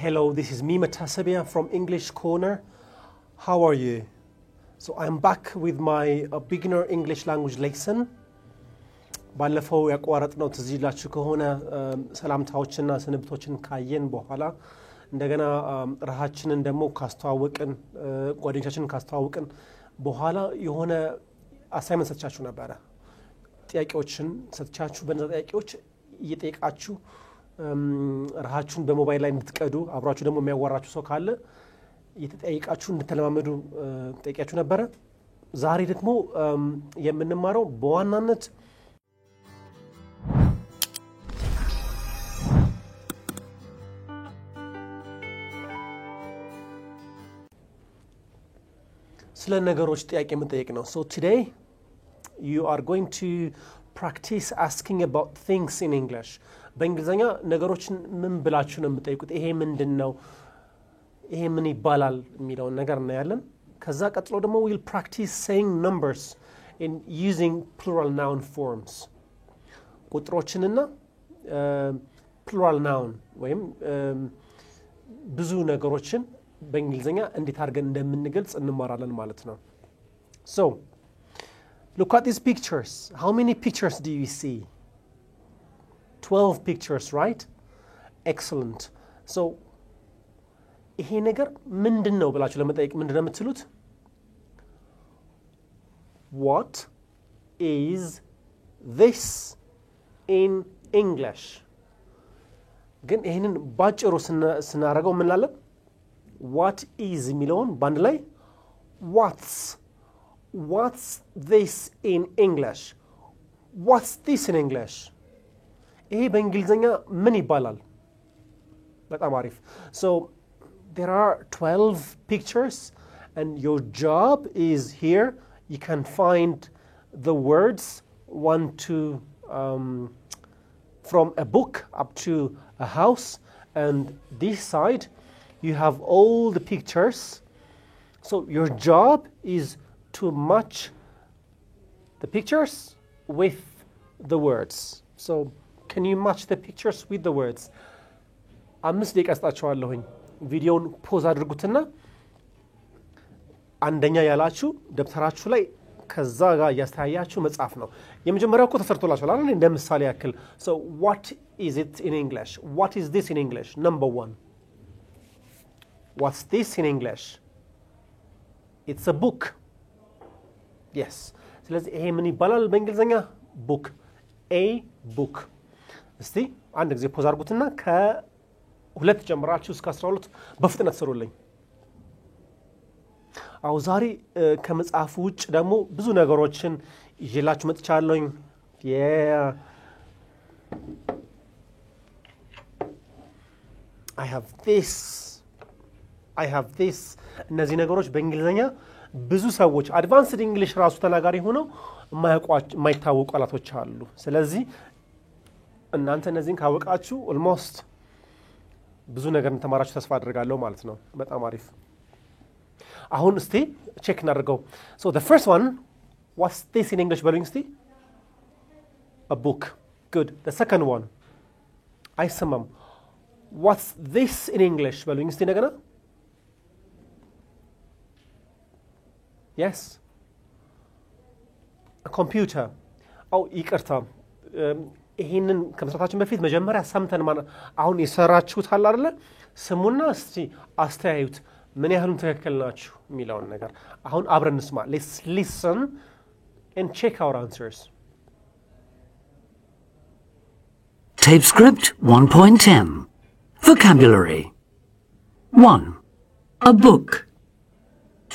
Hello, this is Mima Tasabia from English Corner. How are you? So I'm back with my beginner English language lesson. ባለፈው ያቋረጥነው ትዝ ይላችሁ ከሆነ ሰላምታዎችና ስንብቶችን ካየን በኋላ እንደገና ራሃችንን ደግሞ ካስተዋወቅን ጓደኞቻችንን ካስተዋወቅን በኋላ የሆነ አሳይመንት ሰጥቻችሁ ነበር ጥያቄዎችን ሰጥቻችሁ በእነዛ ጥያቄዎች እየጠየቃችሁ ራሃችሁን በሞባይል ላይ እንድትቀዱ አብራችሁ ደግሞ የሚያዋራችሁ ሰው ካለ እየተጠየቃችሁ እንድትለማመዱ ጠይቂያችሁ ነበር ዛሬ ደግሞ የምንማረው በዋናነት ስለ ነገሮች ጥያቄ መጠየቅ ነው so today you are going to practice asking about things in English በእንግሊዘኛ ነገሮችን ምን ብላችሁ ነው የምትጠይቁት ይሄ ምንድነው ይሄ ምን ይባላል የሚለው ነገር ነው ያለን ከዛ ቀጥሎ ደግሞ we'll practice saying numbers in using plural noun forms ቁጥሮችንና plural noun ወይም ብዙ ነገሮችን በእንግሊዘኛ እንዴት አድርገን እንደምንገልጽ እንማራለን ማለት ነው so look at these pictures how many pictures do you see 12 pictures right excellent so ይሄ ነገር ምንድነው ብላችሁ ለመጠየቅ ምንድነው የምትሉት what is this in English ግን ይሄንን ባጭሩ ስናረጋው ምን ላለን what is የሚለውን ባንድ ላይ what's this in English what's this in English ይሄ በእንግሊዘኛ ምን ይባላል በጣም አሪፍ so there are 12 pictures and your job is here you can find the words one to from a book up to a house and this side you have all the pictures so your job is to match the pictures with the words so can you match the pictures with the words 5 ደቂቃ አስጣቸዋለሁኝ ቪዲዮውን ፖዝ አድርጉትና አንደኛ ያላችሁ ደብተራችሁ ላይ ከዛ ጋር ያስተያያችሁ መጻፍ ነው የመጀመሪያው እኮ ተሰርቶላችኋል አይደል እንደ ምሳሌ ያክል so what is it in English what is this in English number 1 what's this in English it's a book yes ስለዚህ ይሄ ምን ይባላል በእንግሊዘኛ book a book እስቲ አንድ ጊዜ ፖዝ አድርጉትና ከሁለት ጀምራችሁ እስከ 12 በፍጥነት ሰሩልኝ አው ዛሬ ከመጽሐፉ ውጭ ደግሞ ብዙ ነገሮችን ይዤላችሁ መጥቻለሁኝ I have this እነዚህ ነገሮች በእንግሊዘኛ ብዙ ሰዎች advanced English ራሱ ተናጋሪ ሆነው የማይታወቁ ቃላቶች አሉ ስለዚህ እናንተ እነዚህን ካወቃችሁ almost ብዙ ነገር እንተማራችሁ ተስፋ አድርጋለሁ ማለት ነው በጣም አሪፍ አሁን እስቲ ቼክ እናድርገው so the first one what's this in English በሉኝ እስቲ a book good the second one አይሰማም what's this in English በሉኝ እስቲ ነገና yes a computer oh ይቅርታ ይሄንን ከመስራታችን በፊት መጀመሪያ ሰምተን አሁን የሰራችሁት አለ አይደል ስሙና እስቲ አስተያዩት ምን ያህሉን ትክክል ናችሁ የሚለውን ነገር አሁን አብረን እንስማ let's listen and check our answers Tape script 1.10 Vocabulary 1 a book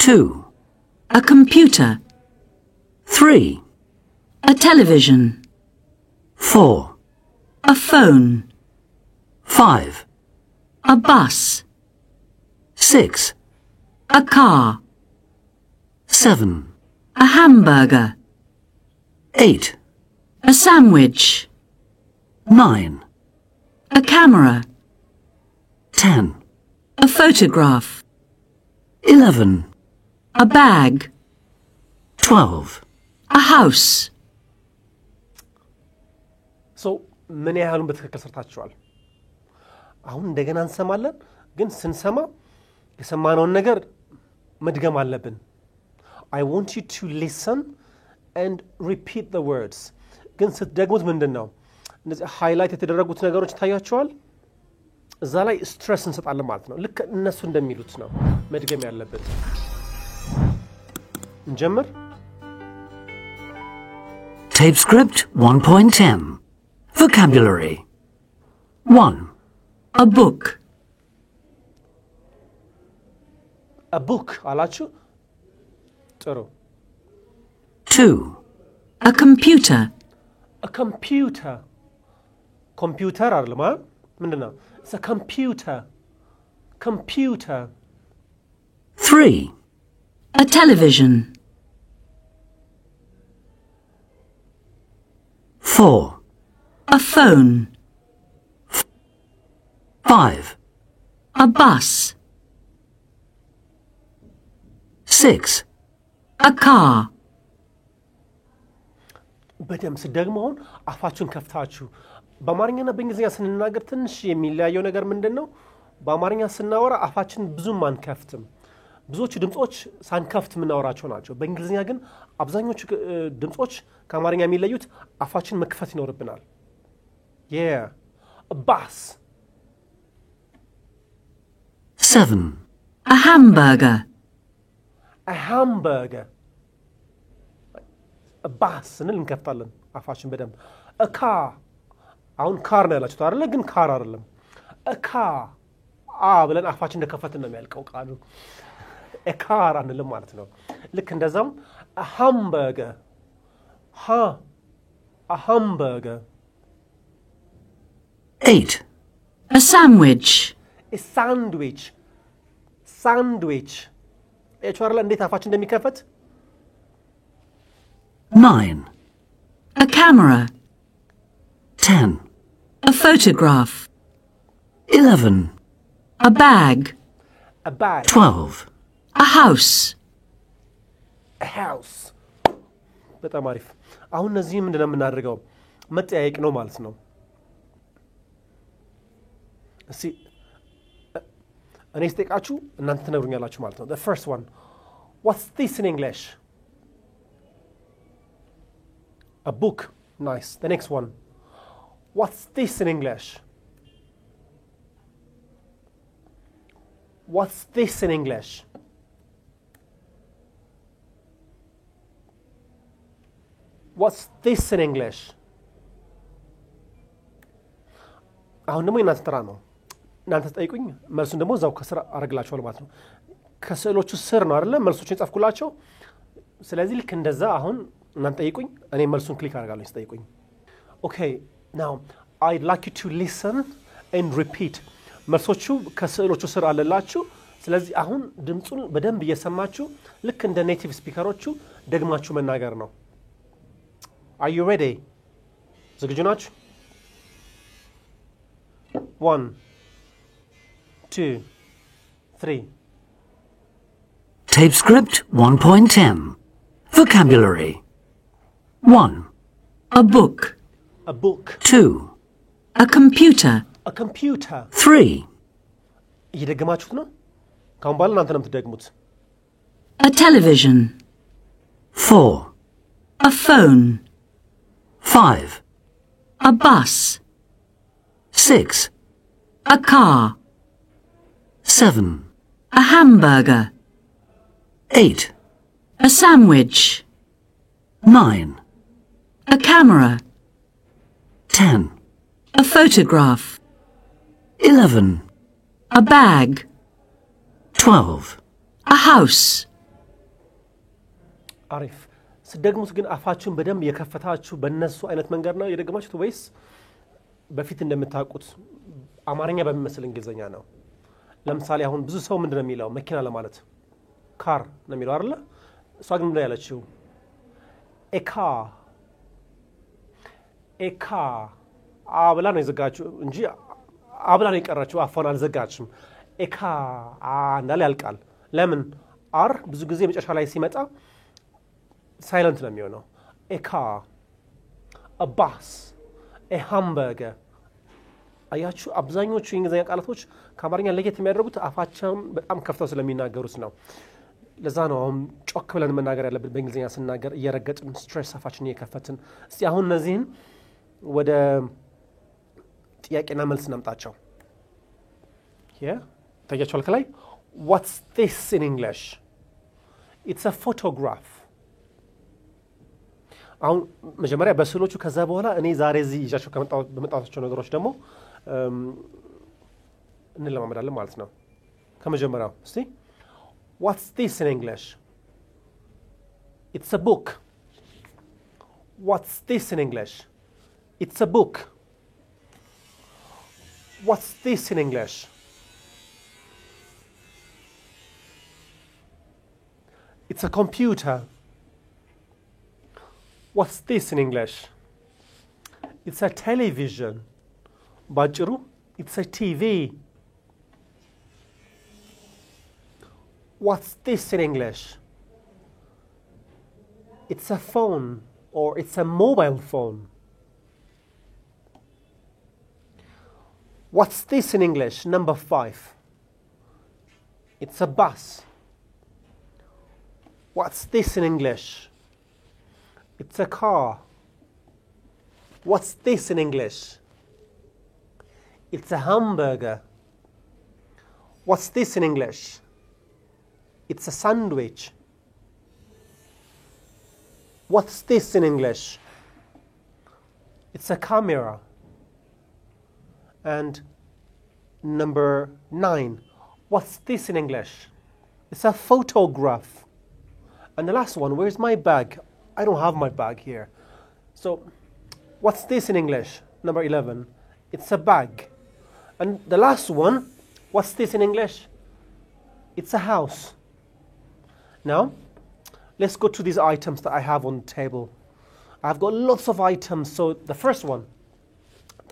2 a computer 3 a television 4 a phone 5 a bus 6 a car 7 a hamburger 8 a sandwich 9 a camera 10 a photograph 11 a bag 12 a house so ምን ያህሉን በትክክል ሰርታችኋል አሁን እንደገና እንሰማለን ግን ስንሰማ የሰማነውን ነገር መድገም አለብን I want you to listen and repeat the words ግን ስትደግሙት ምንድነው እነዚህ ሃይላይት የተደረጉት ነገሮች ታያቸዋል እዛ ላይ ስትረስ እንሰጣለን ማለት ነው ልክ እነሱ እንደሚሉት ነው መድገም ያለበት እንጀምር Tape script 1.10 Vocabulary 1. A book. A book አላችሁ ጥሩ 2. A computer. A computer computer አይደለም ምንድነው It's a computer computer 3. A television. 4. A phone. 5. A bus. 6. A car. በደም ስደግመውን አፋችሁን ከፍታችሁ በአማርኛና በእንግሊዝኛ ስንናገር ትንሽ የሚለያየው ነገር ምንድነው በአማርኛ ስናወራ አፋችን ብዙም አንከፍትም ብዙዎቹ ድምጾች ሳንከፍት ምናወራቸው ናቸው በእንግሊዝኛ ግን አብዛኞቹ ድምጾች ከአማርኛ የሚለዩት አፋችን መክፈት ይኖርብናል yeah a bus 7. A hamburger. a hamburger a bus ስንል እንከፍታለን አፋችን በደንብ a car አሁን ካር ነው ያላችሁት አይደል ግን ካር አይደለም a car ብለን አፋችን እንደከፈትን ነው የሚያልቀው ቃሉ a car አንልም ማለት ነው ልክ እንደዛም a hamburger a hamburger 8. A sandwich. a sandwich ኤችአር ላይ እንዴት አፋችን እንደሚከፈት 9. A camera. 10. A photograph. 11. A bag. a bag 12. A house. a house በጣም አሪፍ አሁን እነዚህ ምንድነው የምናደርገው መጠያየቅ ነው ማለት ነው እሺ እኔ ስጠይቃችሁ እናንተ ትነግሩኛላችሁ ማለት ነው the first one what's this in English a book nice the next one what's this in English what's this in English what's this in English አሁን ደግሞ እናንተ ተራ ነው እናንተ ጠይቁኝ መልሱን ደግሞ እዛው ከስራ አረግላችኋለሁ ማለት ነው ከስዕሎቹ ስር ነው አይደል መልሶችን ጻፍኩላችሁ ስለዚህ ልክ እንደዛ አሁን እናንተ ጠይቁኝ እኔ መልሱን ክሊክ አደርጋለሁ ሲጠይቁኝ okay now I'd like you to listen and repeat መልሶቹ ከስዕሎቹ ስር አለላችሁ ስለዚህ አሁን ድምጹን በደንብ እየሰማችሁ ልክ እንደ ኔቲቭ ስፒከሮቹ ደግማችሁ መናገር ነው Are you ready? ዝግጁ ናችሁ? 1 2 3 Tape script 1.10 Vocabulary 1. A book. A book 2. A computer. A computer 3. እየደገማችሁት ነው? ካሁን በኋላ እናንተ ነው የምትደግሙት A television. 4. A phone. 5. A bus. 6. A car. 7. A hamburger. 8. A sandwich. 9. A camera. 10. A photograph. 11. A bag. 12. A house. አሪፍ ስደግሙት ግን አፋችሁን በደንብ የከፈታችሁ በእነሱ አይነት መንገድ ነው የደገማችሁት ወይስ በፊት እንደምታውቁት አማርኛ በሚመስል እንግሊዘኛ ነው ለምሳሌ አሁን ብዙ ሰው ምንድነው የሚለው መኪና ለማለት ካር ነው የሚለው አይደል እሷ ግን ምንድነው ያለችው ኤካ አብላ ነው የዘጋችው እንጂ አብላ ነው የቀረችው አፏን አልዘጋችም ኤካ እንዳለ ያልቃል ለምን አር ብዙ ጊዜ መጨረሻ ላይ ሲመጣ ሳይለንት ነው የሚሆነው a car a bus a hamburger አያችሁ አብዛኞቹ የእንግሊዝኛ ቃላቶች ከአማርኛ ለየት የሚያደርጉት አፋቸውን በጣም ከፍተው ስለሚናገሩት ነው ለዛ ነው አሁን ጮክ ብለን መናገር ያለብን በእንግሊዝኛ ስናገር እየረገጥን ስትሬስ አፋችን እየከፈትን እስቲ አሁን እነዚህን ወደ ጥያቄና መልስ እናምጣቸው here ታያችኋል ከላይ what's this in English it's a photograph አሁን መጀመሪያ በስዕሎቹ ከዛ በኋላ እኔ ዛሬ እዚህ ይዣቸው በመጣቸው ነገሮች ደግሞ እንለማመዳለን ማለት ነው ከመጀመሪያው እስቲ what's this in English it's a book what's this in English it's a book what's this in English it's a computer what's this in English it's a television ባጭሩ it's a TV what's this in English it's a phone or it's a mobile phone what's this in English number 5 it's a bus what's this in English it's a car what's this in English it's a hamburger what's this in English it's a sandwich what's this in English it's a camera and number 9 what's this in English it's a photograph and the last one where's my bag I don't have my bag here so what's this in English number 11 it's a bag and the last one what's this in English it's a house now let's go to these items that I have on the table I've got lots of items so the first one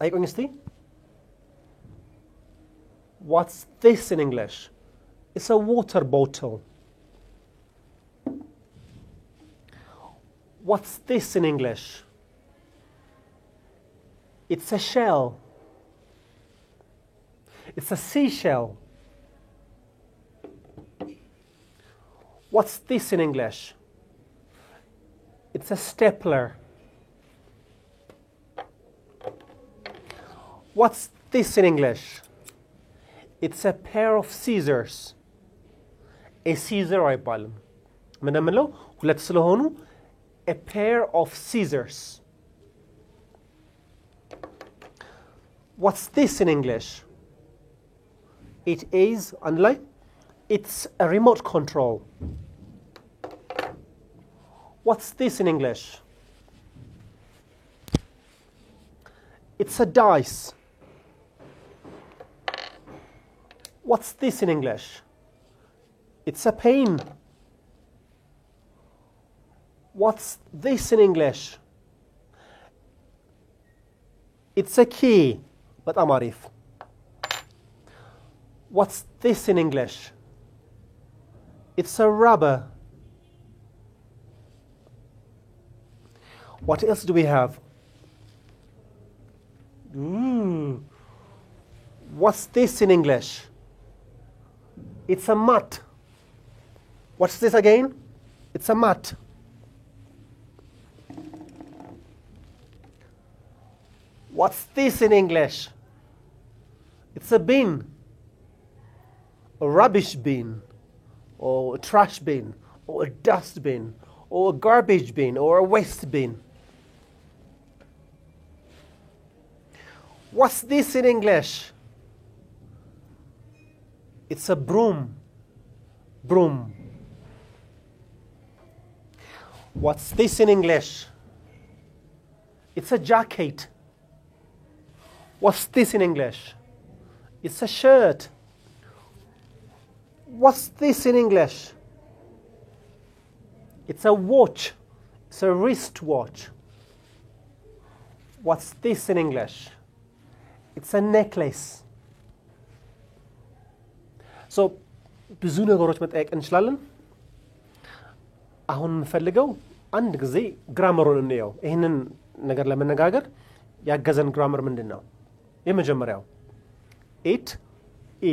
ጠይቁኝ እስቲ what's this in English it's a water bottle what's this in English it's a shell it's a seashell what's this in English it's a stapler what's this in English it's a pair of scissors a scissor አይባልም ምን እንደምንለው ሁለት ስለሆኑ a pair of scissors what's this in English it is unlike it's a remote control what's this in English it's a dice what's this in English it's a pen what's this in English it's a key በጣም አሪፍ what's this in English it's a rubber what else do we have what's this in English it's a mat what's this again it's a mat what's this in English it's a bin a rubbish bin or a trash bin or a dust bin or a garbage bin or a waste bin what's this in English it's a broom what's this in English it's a jacket what's this in English it's a shirt what's this in English it's a watch it's a wristwatch what's this in English it's a necklace so ብዙ ነገሮች መጠየቅ እንችላለን አሁን እንፈልገው አንድ ጊዜ ግራመሩን እንየው ይሄንን ነገር ለመነጋገር ያገዘን ግራመር ምንድነው የመጀመሪያው it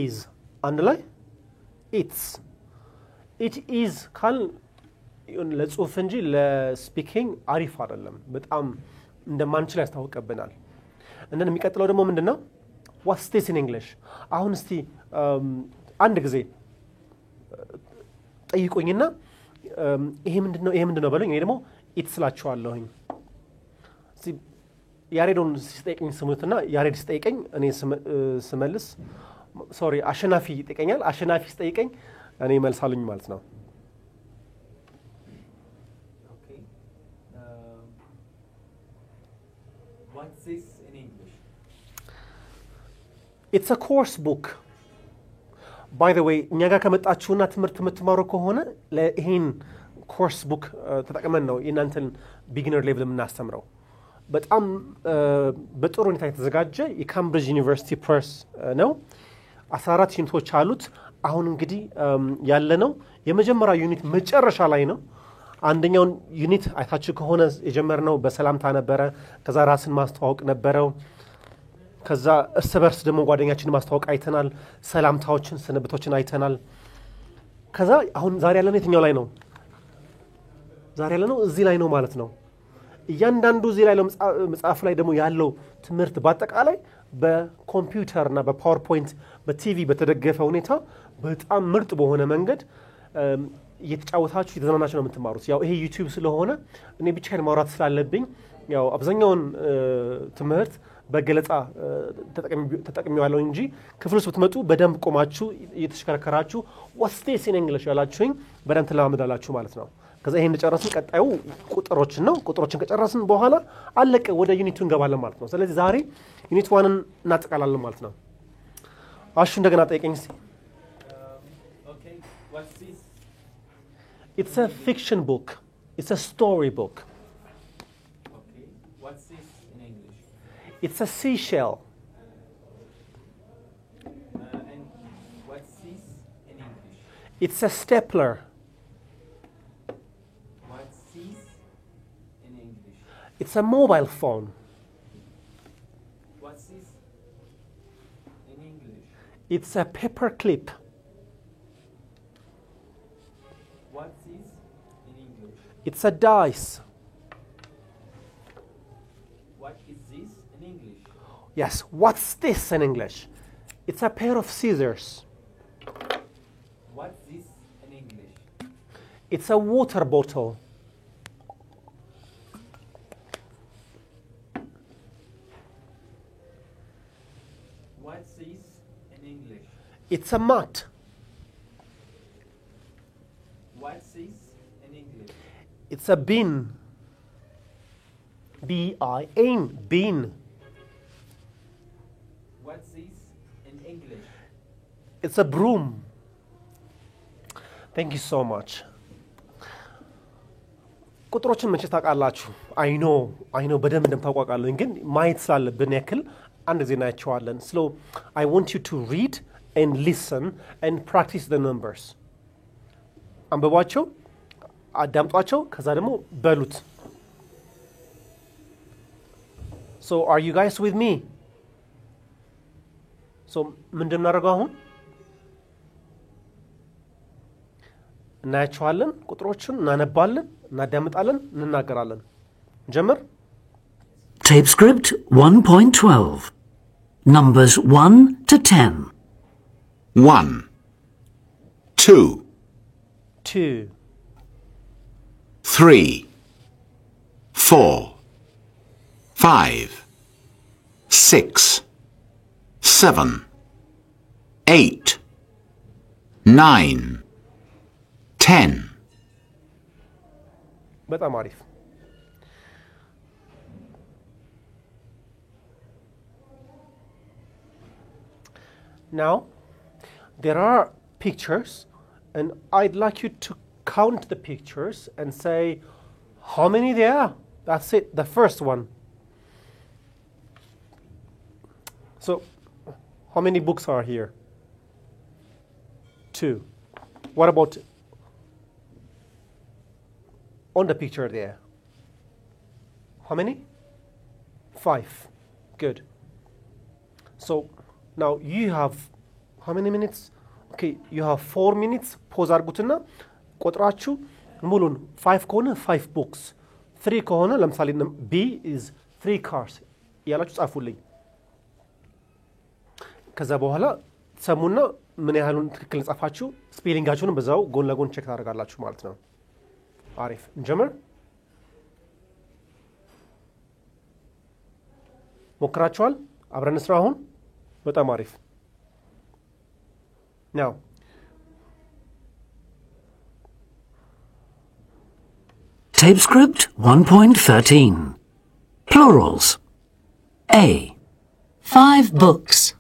is አንድ ላይ it's it is ካል ለጽሁፍ እንጂ ለስፒኪንግ አሪፍ አይደለም በጣም እንደማንችል ያስታውቅብናል እንደን የሚቀጥለው ደግሞ ምንድነው what's this in English አሁን እስቲ አንድ ጊዜ ጠይቁኝና ይሄ ምንድነው በሉኝ እኔ ደግሞ it ስላችኋለሁኝ እስቲ ያሬዶን ሲጠይቀኝ ስሙትና ያሬድ ሲጠይቀኝ እኔ ስመልስ ሶሪ አሸናፊ ይጠይቀኛል አሸናፊ ሲጠይቀኝ እኔ መልሳሉኝ ማለት ነው Okay. What's this in English? it's a course book by the way እኛ ጋር ከመጣችሁና ትምህርት የምትማሩ ከሆነ ለይሄን ኮርስ ቡክ ተጠቅመን ነው የናንተን ቢጊነር ሌቭል የምናስተምረው በጣም በጥሩ ሁኔታ የተዘጋጀ የካምብሪጅ ዩኒቨርሲቲ ፕሬስ ነው 14 ዩኒቶች አሉት አሁን እንግዲህ ያለነው የመጀመሪያ ዩኒት መጨረሻ ላይ ነው አንደኛው ዩኒት አይታችሁ ከሆነ የጀመርነው በሰላምታ ነበረ ከዛ ራስን ማስተዋወቅ ነበረው ከዛ እርስ በርስ ደግሞ ጓደኛችንን ማስተዋወቅ አይተናል ሰላምታዎችን ስንብቶችን አይተናል ከዛ አሁን ዛሬ ያለነው የትኛው ላይ ነው ዛሬ ያለነው እዚህ ላይ ነው ማለት ነው እያንዳንዱ እዚህ ላይ መጽሐፍ ላይ ደግሞ ያለው ትምህርት በአጠቃላይ በኮምፒውተርና በፓወርፖይንት በቲቪ በተደገፈ ሁኔታ በጣም ምርጥ በሆነ መንገድ እየተጫወታችሁ የተዘናናችሁ ነው የምትማሩት ያው ይሄ ዩቲዩብ ስለሆነ እኔ ብቻዬን ማውራት ስላለብኝ ያው አብዛኛውን ትምህርት በገለጻ ተጠቅሜዋለሁ እንጂ ክፍል ውስጥ ብትመጡ በደንብ ቆማችሁ እየተሽከረከራችሁ what's this in English ያላችሁኝ በደንብ ትለማመዳላችሁ ማለት ነው ከዛ ይሄን ጨረስን ቀጣዩ ቁጥሮችን ነው ቁጥሮችን ከጨረስን በኋላ አለቀ ወደ ዩኒቱ እንገባለን ማለት ነው ስለዚህ ዛሬ ዩኒት 1ን እናጠቃላለን ማለት ነው አሹ እንደገና ጠይቀኝ እስቲ Okay. What's this? it's a fiction book it's a story book Okay. What's this in English? it's a seashell And what's this in English? it's a stapler What's this in English? it's a mobile phone What's this in English? it's a paper clip What's this in English? it's a dice What is this in English? yes what's this in English it's a pair of scissors What's this in English? it's a water bottle What's this in English? it's a mat What's this in English? it's a bin bin bin What's this in English? it's a broom thank you so much ቁጥሮችን መቼ ታውቃላችሁ አይ ኖ በደንብ እንደምታውቃላችሁ ግን ማየት ስላለብን ያክል አንድ ጊዜ እናያቸዋለን so I want you to read and listen and practice the numbers አንብቧቸው አዳምጧቸው ከዛ ደግሞ በሉት so are you guys with me so ምንድን እናደርገው አሁን እናያቸዋለን ቁጥሮችን እናነባለን እናዳምጣለን እንናገራለን ጀምር Tape script 1.12. Numbers 1 to 10. 1, 2, 2 3, 4, 5, 6, 7, 8, 9, 10. በጣም አሪፍ Now, there are pictures, and I'd like you to count the pictures and say how many there are. That's it, the first one. So, how many books are here? 2. What about on the picture there? How many? 5. Good. So now you have how many minutes? Okay, you have 4 minutes. ፖዝ አድርጉትና ቆጥራችሁ ሙሉን 5 ከሆነ 5 books 3 ከሆነ ለምሳሌ B is 3 cars ያላችሁ ጻፉልኝ። ከዛ በኋላ ሰሙና ምን ያህሉን ትክክል ጻፋችሁ ስፔሊንጋችሁን በዛው ጎን ለጎን ቼክ ታደርጋላችሁ ማለት ነው። አሪፍ እንጀምር። ሞክራችኋል? አብረን እንስራ አሁን። በጣም አሪፍ። now Tape script 1.13. Plurals. A. 5 books.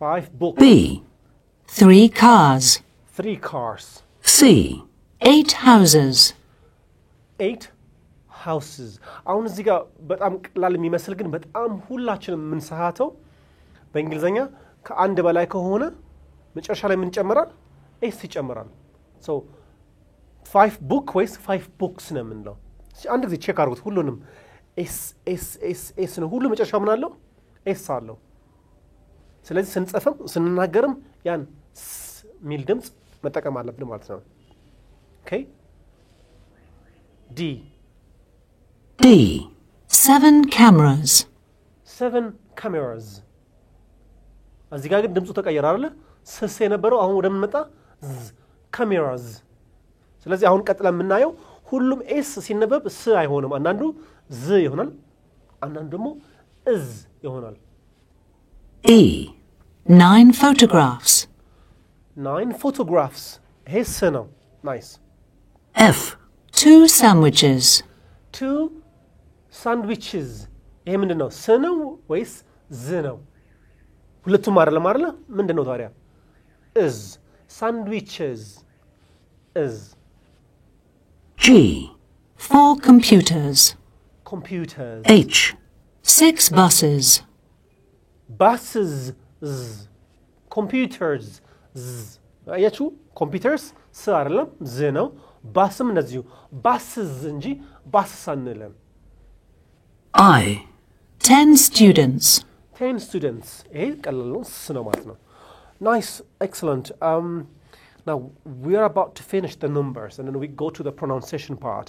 5 books. B. 3 cars. 3 cars. C. 8 houses. 8 houses. አሁን እዚህ ጋር በጣም ቀላል የሚመስል ግን በጣም ሁላችንም የምንሰሃተው በእንግሊዘኛ ከአንድ በላይ ከሆነ መጨረሻ ላይ ምን ይጨምራል? ኤስ ይጨምራል። so 5 book ወይስ 5 books ነው የምንለው? አንድ ጊዜ ቼክ አድርጉት ሁሉንም። ኤስ ነው ሁሉ መጨረሻ ምን አለው? ኤስ አለው። ስለዚህ ስንጽፍም ስንናገርም ያን ሚል ድምጽ መጠቀም አለብን ማለት ነው። ኦኬ ዲ 7 cameras. 7 cameras. እዚህ ጋር ግን ድምጹ ተቀየረ አይደል? ስስ የነበረው አሁን ወደ ምን መጣ? cameras. ስለዚህ አሁን ቀጥለን የምናየው ሁሉም ኤስ ሲነበብ ስ አይሆንም። አንዳንዱ ዝ ይሆናል፣ አንዳንዱ ደግሞ እዝ ይሆናል። E. 9 photographs. 9 photographs. ይሄ ስ ነው። ናይስ። F. 2 sandwiches. 2 sandwiches. ይሄ ምንድነው? ስ ነው ወይስ ዝ ነው? ሁለቱም አይደለም አይደል? ምንድነው ታዲያ? is sandwiches is. G. 4 computers. computers. H. 6 buses. buses z. computers z. አያችሁ computers ስ አይደለም ዝ ነው። ባስም እንደዚሁ buses እንጂ buses አንልም። I. 10 students. 10 students. ይሄ ቀላል ነው ስ ነው ማለት ነው። Nice, excellent. Now we are about to finish the numbers and then we go to the pronunciation part.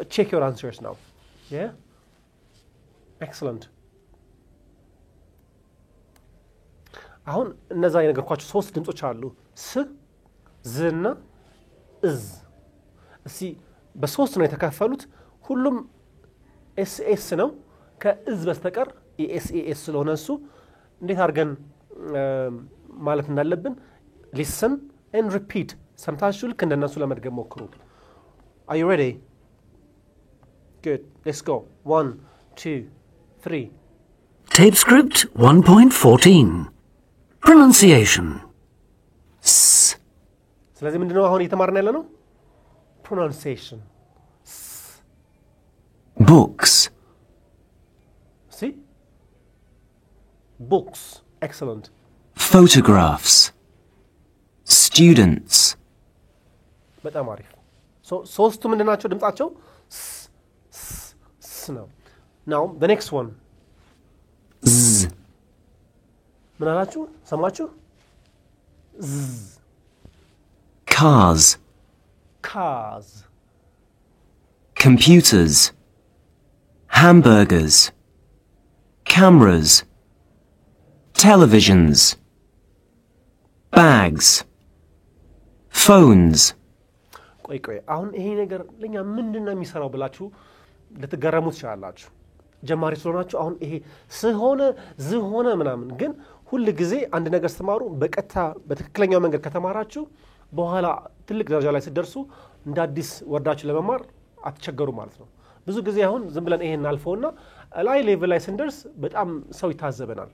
Check your answers now. Yeah? Excellent. አሁን እነዛ የነገርኳችሁ 3 ድምጾች አሉ። ስ፣ ዝ እና እዝ። እስቲ በ3 ነው የተከፈሉት። ሁሉም ኤስ ነው ከእዝ በስተቀር ኤስ ስለሆነ እሱ እንዴት አድርገን ማለት እንዳለብን listen and repeat. ሰምታችሁ ልክ እንደነሱ ለመድገም ሞክሩ። Are you ready? Good. Let's go. 1, 2, 3. Tape script 1.14. Pronunciation. S. ስለዚህ ምንድነው አሁን እየተማርን ያለ ነው? Pronunciation. Books. See? Books. Excellent. Photographs. Students. በጣም አሪፍ። ሶስቱ ምንድናቸው ድምጻቸው? ስ ነው። Now the next one. Z. ምን አላችሁ? ሰማችሁ? ዝ. Cars. Cars. Computers. Hamburgers. Cameras. Televisions. Bags. Phones. ቆይ አሁን ይሄ ነገር ለኛ ምንድነው የሚሰራው ብላችሁ ልትገረሙ ትችላላችሁ። ጀማሪ ስለሆናችሁ አሁን ይሄ ስሆነ ዝሆነ ምናምን ግን ሁሉ ጊዜ አንድ ነገር ስትማሩ በቀጥታ በትክክለኛው መንገድ ከተማራችሁ በኋላ ትልቅ ደረጃ ላይ ሲደርሱ እንደ አዲስ ወርዳችሁ ለመማር አትቸገሩ ማለት ነው። ብዙ ጊዜ አሁን ዝም ብለን ይሄን አልፈውና ላይ ሌቭል ላይ ስንደርስ በጣም ሰው ይታዘበናል።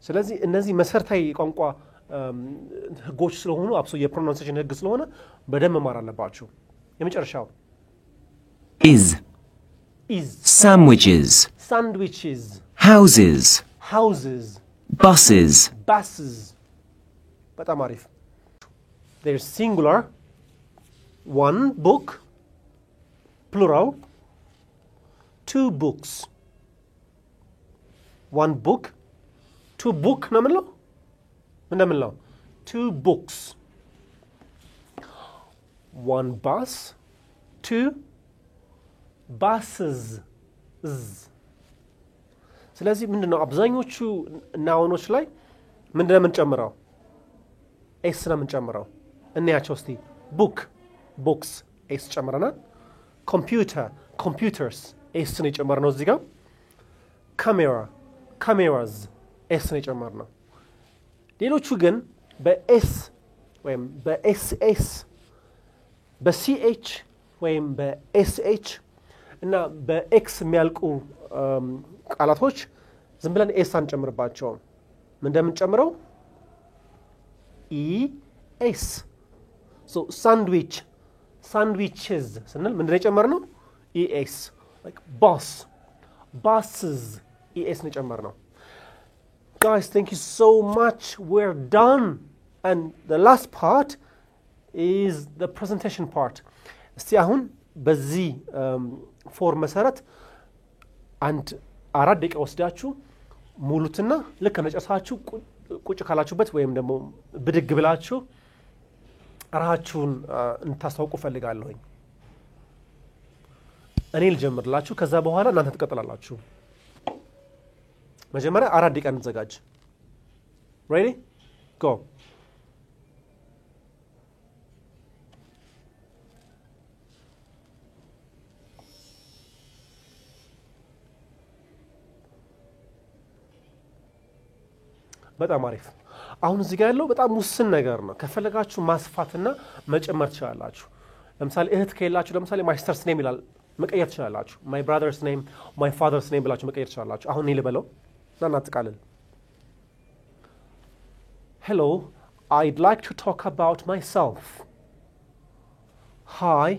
ስለዚህ እነዚህ መሰረታዊ ቋንቋ ህጎች ስለሆኑ አብሶ የፕሮናንሲዬሽን ህግ ስለሆነ በደንብ መማር አለባችሁ። የመጨረሻው Is. Sandwiches. Sandwiches. Houses. Houses. Buses. Buses. በጣም አሪፍ። There's singular, 1 book, plural, 2 books. 1 book, to book ነው የምንለው እንደምንለው two books one bus two buses ስለዚህ ምንድነው አብዛኞቹ ናውኖች ላይ ምንድነው የምንጨምረው ኤስ ነው የምንጨምረው እንያቸው እስቲ book books ኤስ ጨምረናል computer computers ኤስ ነው የጨመርነው እዚህ ጋር camera cameras ኤስ ነው የጨመርነው ሌሎቹ ግን በኤስ ወይም በኤስኤስ በሲኤች ወይም በኤስኤች እና በኤክስ የሚያልቁ ቃላቶች ዝም ብለን ኤስ አንጨምርባቸውም ምን እንደምንጨምረው ኢኤስ so sandwich sandwiches ስንል ምንድነው የጨመርነው ኢኤስ like boss buses ES ነው የጨመርነው guys thank you so much we're done and the last part is the presentation part እስቲ አሁን በዚህ ፎርም መሰረት አንድ 4 ደቂቃ ወስዳችሁ ሙሉትና ልክ እንደጨረሳችሁ ቁጭ ካላችሁበት ወይም ደግሞ ብድግ ብላችሁ ራሳችሁን እንታስተዋውቁ ፈልጋለሁኝ እኔ ልጀምርላችሁ ከዛ በኋላ እናንተ ትቀጥላላችሁ መጀመሪያ 4 ደቂቃ እንዘጋጅ ready go በጣም አሪፍ አሁን እዚህ ጋር ያለው በጣም ውስን ነገር ነው ከፈለጋችሁ ማስፋትና መጨመር ትችላላችሁ ለምሳሌ እህት ከሌላችሁ ለምሳሌ my sister's name ይላል መቀየር ትችላላችሁ my brother's name my father's name ብላችሁ መቀየር ትችላላችሁ አሁን እኔ ልበለው እናትቃለል hello I'd like to talk about myself hi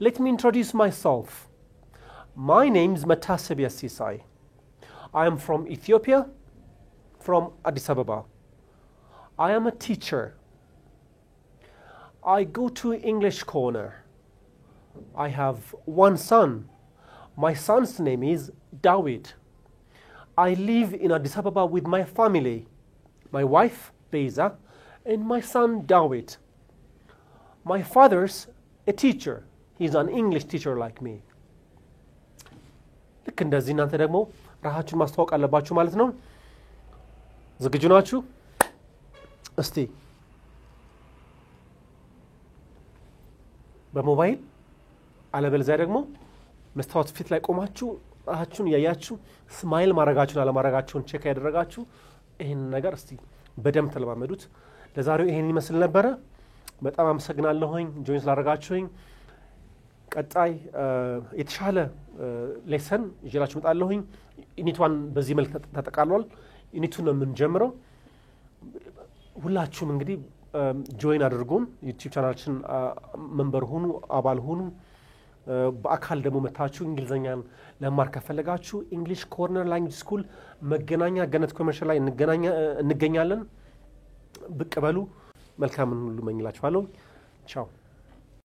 let me introduce myself my name is Metasebiya Sisay I am from Ethiopia from Addis Ababa I am a teacher I go to English Corner I have one son my son's name is David I live in Addis Ababa with my family my wife Beza and my son David my father's a teacher he's an English teacher like me ልክ እንደዚህ እናንተ ደግሞ ራሳችሁን ማስተዋወቅ አለባችሁ ማለት ነው ዝግጁ ናችሁ እስቲ በሞባይል አለበለዚያ ደግሞ መስታወት ፊት ላይ ቆማችሁ ራሳችሁን ያያችሁ ስማይል ማረጋችሁን አለማረጋችሁን ቼክ ያደረጋችሁ ይሄን ነገር እስቲ በደም ተለማመዱት ለዛሬው ይሄን ይመስል ነበር በጣም አመሰግናለሁኝ ጆይን ስላደረጋችሁኝ ቀጣይ የተሻለ ሌሰን ይዤላችሁ መጣለሁኝ ዩኒት 1 በዚህ መልክ ተጠቃሏል ዩኒት 2 ነው የምንጀምረው ሁላችሁም እንግዲህ ጆይን አድርጉን ዩቲዩብ ቻናላችን መንበር ሁኑ አባል ሁኑ በአካል ደግሞ መታችሁ እንግሊዘኛን ለማር ከፈለጋችሁ እንግሊሽ ኮርነር ላንጉዌጅ ስኩል መገናኛ ገነት ኮመርሻል ላይ እንገኛለን ብቅ በሉ መልካም ሁሉ መኝላችኋለሁ ቻው